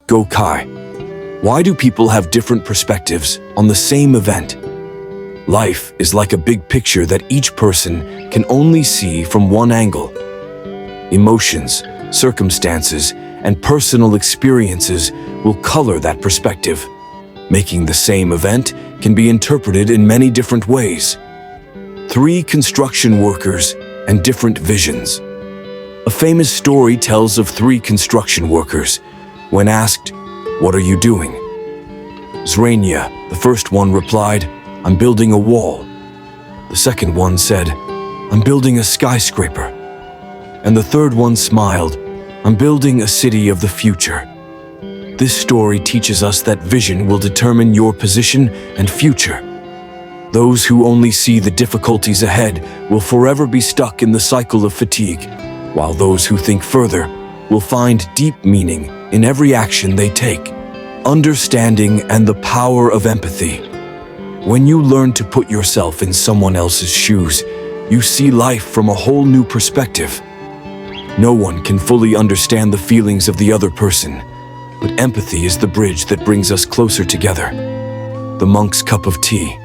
Go Kai. Why do people have different perspectives on the same event? Life is like a big picture that each person can only see from one angle. Emotions, circumstances, and personal experiences will color that perspective, making the same event can be interpreted in many different ways. 3 construction workers and different visions. A famous story tells of 3 construction workers. When asked, "What are you doing?" Zrania, the first one, replied, "I'm building a wall." The second one said, "I'm building a skyscraper." And the third one smiled, "I'm building a city of the future." This story teaches us that vision will determine your position and future. Those who only see the difficulties ahead will forever be stuck in the cycle of fatigue, while those who think further will find deep meaning in every action they take. Understanding and the power of empathy. When you learn to put yourself in someone else's shoes, you see life from a whole new perspective. No one can fully understand the feelings of the other person, but empathy is the bridge that brings us closer together. The monk's cup of tea.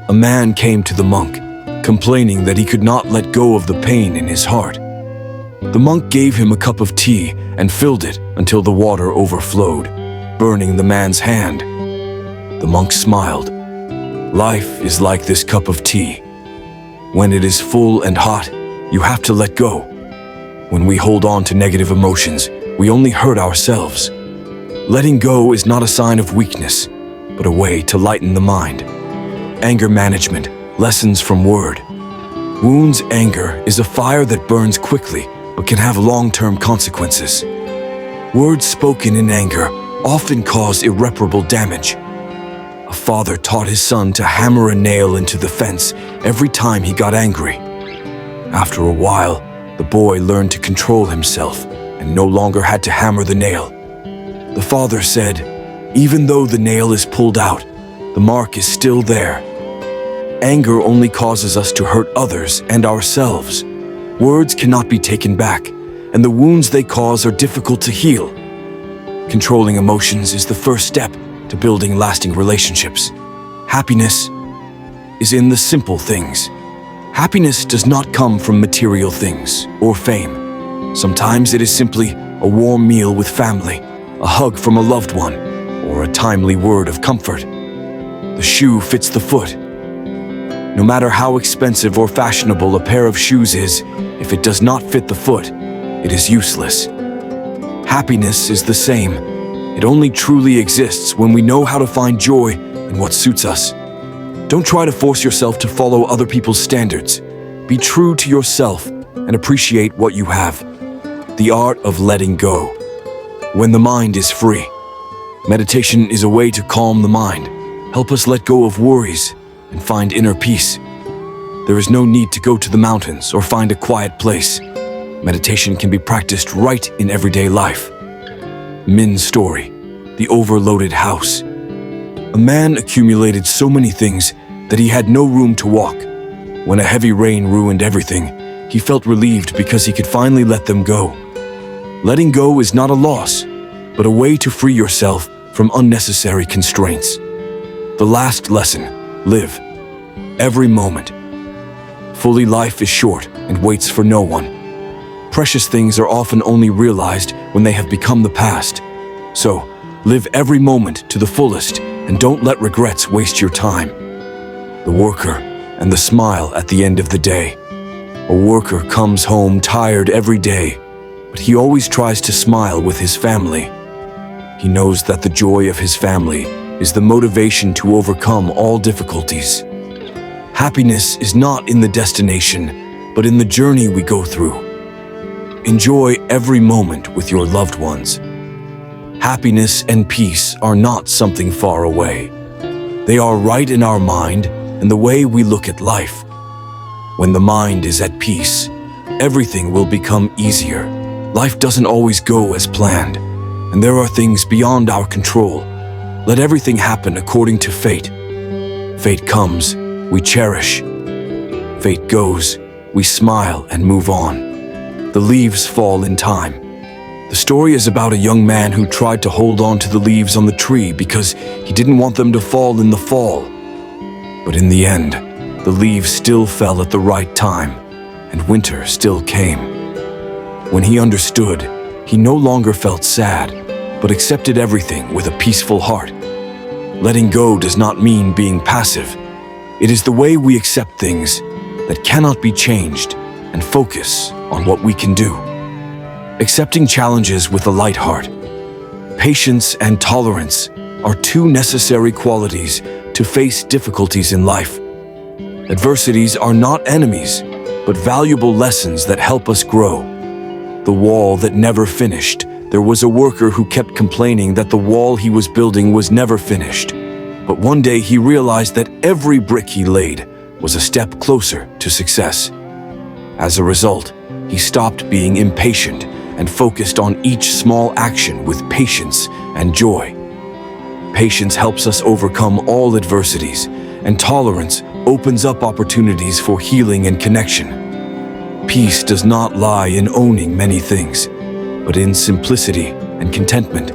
A man came to the monk, complaining that he could not let go of the pain in his heart. The monk gave him a cup of tea and filled it until the water overflowed, burning the man's hand. The monk smiled. Life is like this cup of tea. When it is full and hot, you have to let go. When we hold on to negative emotions, we only hurt ourselves. Letting go is not a sign of weakness, but a way to lighten the mind. Anger management, lessons from word. Wounds anger is a fire that burns quickly, but can have long-term consequences. Words spoken in anger often cause irreparable damage. A father taught his son to hammer a nail into the fence every time he got angry. After a while, the boy learned to control himself and no longer had to hammer the nail. The father said, "Even though the nail is pulled out, the mark is still there." Anger only causes us to hurt others and ourselves. Words cannot be taken back, and the wounds they cause are difficult to heal. Controlling emotions is the first step to building lasting relationships. Happiness is in the simple things. Happiness does not come from material things or fame. Sometimes it is simply a warm meal with family, a hug from a loved one, or a timely word of comfort. The shoe fits the foot. No matter how expensive or fashionable a pair of shoes is, if it does not fit the foot, it is useless. Happiness is the same. It only truly exists when we know how to find joy in what suits us. Don't try to force yourself to follow other people's standards. Be true to yourself and appreciate what you have. The art of letting go. When the mind is free. Meditation is a way to calm the mind, help us let go of worries, and find inner peace. There is no need to go to the mountains or find a quiet place. Meditation can be practiced right in everyday life. Min's story, the overloaded house. A man accumulated so many things that he had no room to walk. When a heavy rain ruined everything, he felt relieved because he could finally let them go. Letting go is not a loss, but a way to free yourself from unnecessary constraints. The last lesson, live every moment. Fully, life is short and waits for no one. Precious things are often only realized when they have become the past. So, live every moment to the fullest and don't let regrets waste your time. The worker and the smile at the end of the day. A worker comes home tired every day, but he always tries to smile with his family. He knows that the joy of his family is the motivation to overcome all difficulties. Happiness is not in the destination, but in the journey we go through. Enjoy every moment with your loved ones. Happiness and peace are not something far away. They are right in our mind and the way we look at life. When the mind is at peace, everything will become easier. Life doesn't always go as planned, and there are things beyond our control. Let everything happen according to fate. Fate comes, we cherish. Fate goes, we smile and move on. The leaves fall in time. The story is about a young man who tried to hold on to the leaves on the tree because he didn't want them to fall in the fall. But in the end, the leaves still fell at the right time, and winter still came. When he understood, he no longer felt sad, but accepted everything with a peaceful heart. Letting go does not mean being passive. It is the way we accept things that cannot be changed and focus on what we can do. Accepting challenges with a light heart, patience and tolerance are two necessary qualities to face difficulties in life. Adversities are not enemies, but valuable lessons that help us grow. The wall that never finished. There was a worker who kept complaining that the wall he was building was never finished. But one day he realized that every brick he laid was a step closer to success. As a result, he stopped being impatient and focused on each small action with patience and joy. Patience helps us overcome all adversities, and tolerance opens up opportunities for healing and connection. Peace does not lie in owning many things, but in simplicity and contentment.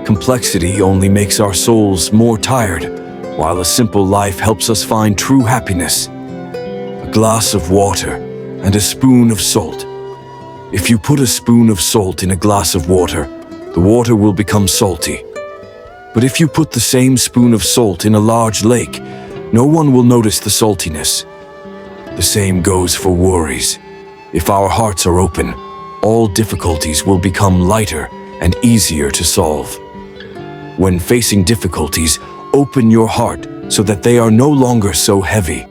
Complexity only makes our souls more tired, while a simple life helps us find true happiness. A glass of water and a spoon of salt. If you put a spoon of salt in a glass of water, the water will become salty. But if you put the same spoon of salt in a large lake, no one will notice the saltiness. The same goes for worries. If our hearts are open, all difficulties will become lighter and easier to solve. When facing difficulties, open your heart so that they are no longer so heavy.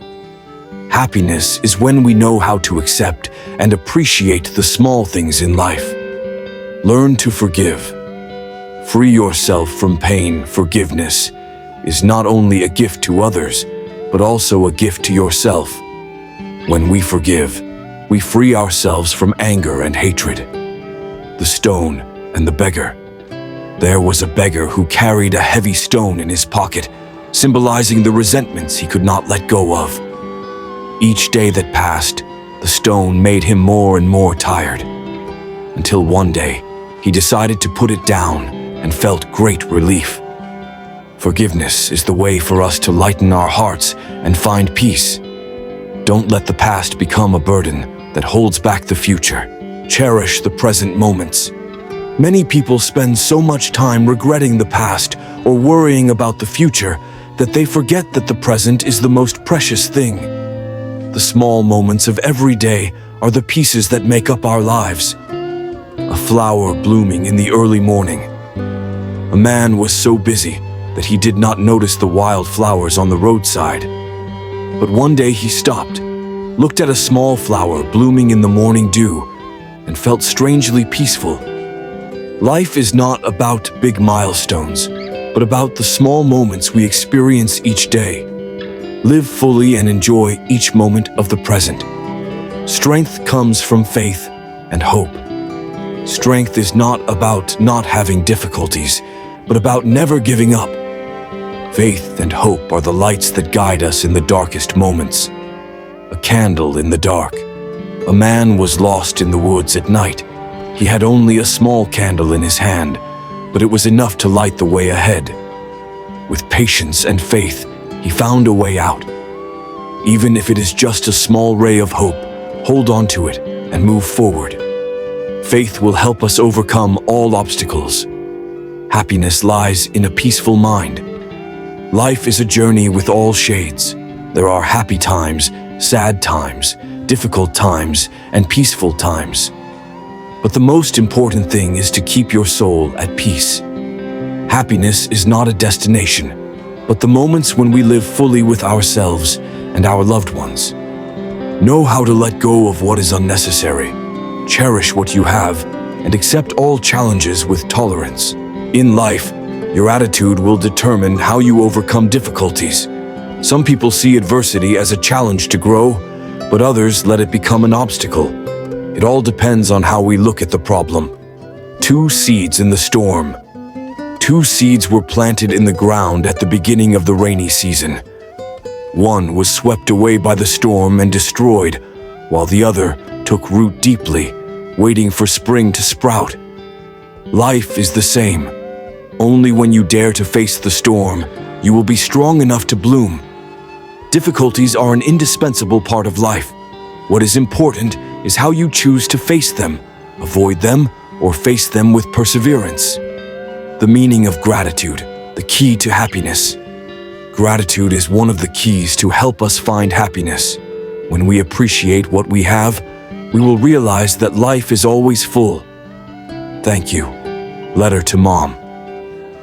Happiness is when we know how to accept and appreciate the small things in life. Learn to forgive. Free yourself from pain. Forgiveness is not only a gift to others, but also a gift to yourself. When we forgive, we free ourselves from anger and hatred. The stone and the beggar. There was a beggar who carried a heavy stone in his pocket, symbolizing the resentments he could not let go of. Each day that passed, the stone made him more and more tired, until one day he decided to put it down and felt great relief. Forgiveness is the way for us to lighten our hearts and find peace. Don't let the past become a burden that holds back the future. Cherish the present moments. Many people spend so much time regretting the past or worrying about the future that they forget that the present is the most precious thing. The small moments of every day are the pieces that make up our lives. A flower blooming in the early morning. A man was so busy that he did not notice the wild flowers on the roadside. But one day he stopped, looked at a small flower blooming in the morning dew, and felt strangely peaceful. Life is not about big milestones, but about the small moments we experience each day. Live fully and enjoy each moment of the present. Strength comes from faith and hope. Strength is not about not having difficulties, but about never giving up. Faith and hope are the lights that guide us in the darkest moments. A candle in the dark. A man was lost in the woods at night. He had only a small candle in his hand, but it was enough to light the way ahead. With patience and faith, he found a way out. Even if it is just a small ray of hope, hold on to it and move forward. Faith will help us overcome all obstacles. Happiness lies in a peaceful mind. Life is a journey with all shades. There are happy times, sad times, difficult times, and peaceful times. But the most important thing is to keep your soul at peace. Happiness is not a destination, but the moments when we live fully with ourselves and our loved ones. Know how to let go of what is unnecessary. Cherish what you have and accept all challenges with tolerance. In life, your attitude will determine how you overcome difficulties. Some people see adversity as a challenge to grow, but others let it become an obstacle. It all depends on how we look at the problem. 2 seeds in the storm. 2 seeds were planted in the ground at the beginning of the rainy season. One was swept away by the storm and destroyed, while the other took root deeply, waiting for spring to sprout. Life is the same. Only when you dare to face the storm, you will be strong enough to bloom. Difficulties are an indispensable part of life. What is important is how you choose to face them, avoid them, or face them with perseverance. The meaning of gratitude, the key to happiness. Gratitude is one of the keys to help us find happiness. When we appreciate what we have, we will realize that life is always full. Thank you. Letter to Mom.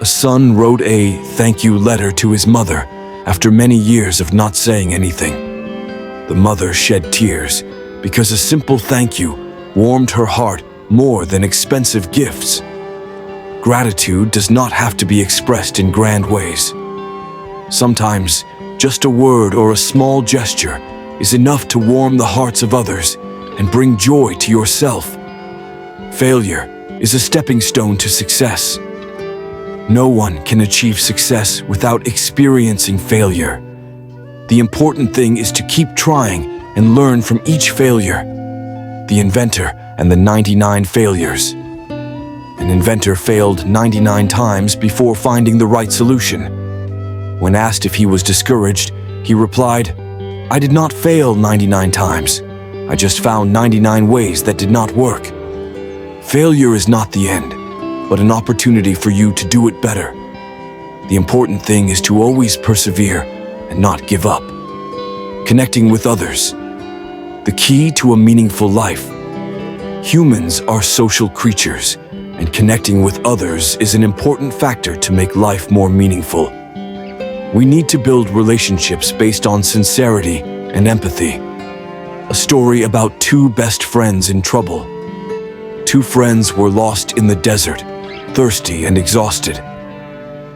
A son wrote a thank you letter to his mother after many years of not saying anything. The mother shed tears because a simple thank you warmed her heart more than expensive gifts. Gratitude does not have to be expressed in grand ways. Sometimes, just a word or a small gesture is enough to warm the hearts of others and bring joy to yourself. Failure is a stepping stone to success. No one can achieve success without experiencing failure. The important thing is to keep trying and learn from each failure. The inventor and the 99 failures. An inventor failed 99 times before finding the right solution. When asked if he was discouraged, he replied, "I did not fail 99 times. I just found 99 ways that did not work." Failure is not the end, but an opportunity for you to do it better. The important thing is to always persevere and not give up. Connecting with others. The key to a meaningful life. Humans are social creatures, and connecting with others is an important factor to make life more meaningful. We need to build relationships based on sincerity and empathy. A story about two best friends in trouble. Two friends were lost in the desert, thirsty and exhausted.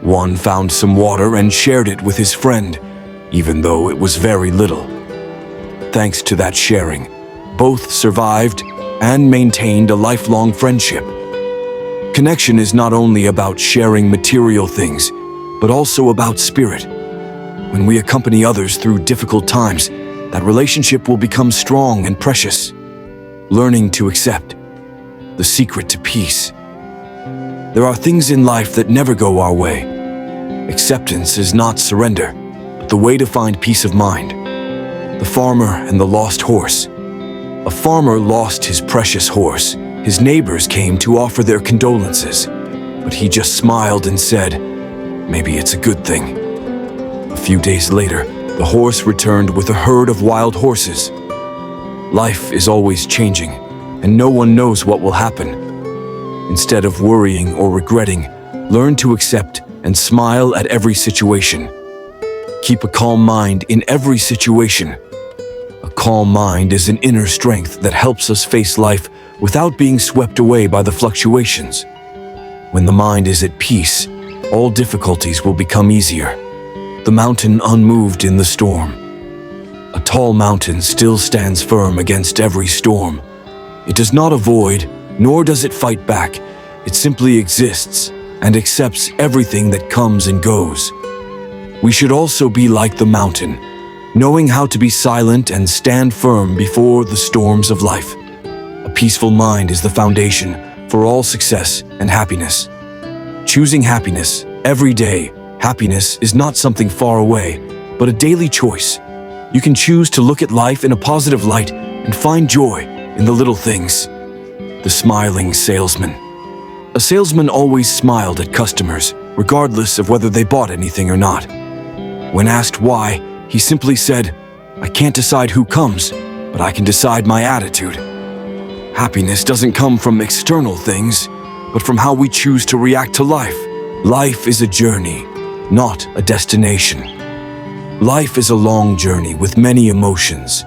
One found some water and shared it with his friend, even though it was very little. Thanks to that sharing, both survived and maintained a lifelong friendship. Connection is not only about sharing material things, but also about spirit. When we accompany others through difficult times, that relationship will become strong and precious. Learning to accept. The secret to peace. There are things in life that never go our way. Acceptance is not surrender, but the way to find peace of mind. The farmer and the lost horse. A farmer lost his precious horse. His neighbors came to offer their condolences, but he just smiled and said, "Maybe it's a good thing." A few days later, the horse returned with a herd of wild horses. Life is always changing, and no one knows what will happen. Instead of worrying or regretting, learn to accept and smile at every situation. Keep a calm mind in every situation. A calm mind is an inner strength that helps us face life without being swept away by the fluctuations. When the mind is at peace, all difficulties will become easier. The mountain unmoved in the storm. A tall mountain still stands firm against every storm. It does not avoid, nor does it fight back. It simply exists and accepts everything that comes and goes. We should also be like the mountain, knowing how to be silent and stand firm before the storms of life. A peaceful mind is the foundation for all success and happiness. Choosing happiness every day. Happiness is not something far away, but a daily choice. You can choose to look at life in a positive light and find joy in the little things. The smiling salesman. A salesman always smiled at customers, regardless of whether they bought anything or not. When asked why, he simply said, "I can't decide who comes, but I can decide my attitude." Happiness doesn't come from external things, but from how we choose to react to life. Life is a journey, not a destination. Life is a long journey with many emotions.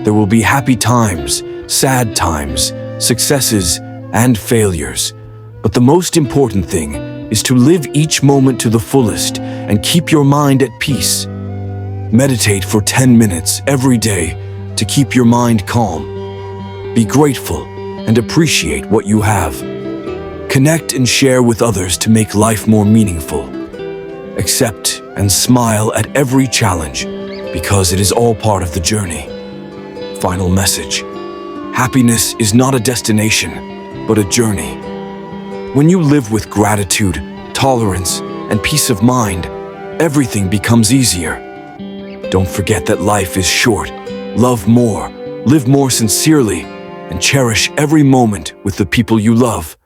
There will be happy times, sad times, successes, and failures. But the most important thing is to live each moment to the fullest and keep your mind at peace. Meditate for 10 minutes every day to keep your mind calm. Be grateful and appreciate what you have. Connect and share with others to make life more meaningful. Accept and smile at every challenge because it is all part of the journey. Final message. Happiness is not a destination, but a journey. When you live with gratitude, tolerance, and peace of mind, everything becomes easier. Don't forget that life is short. Love more, live more sincerely, and cherish every moment with the people you love.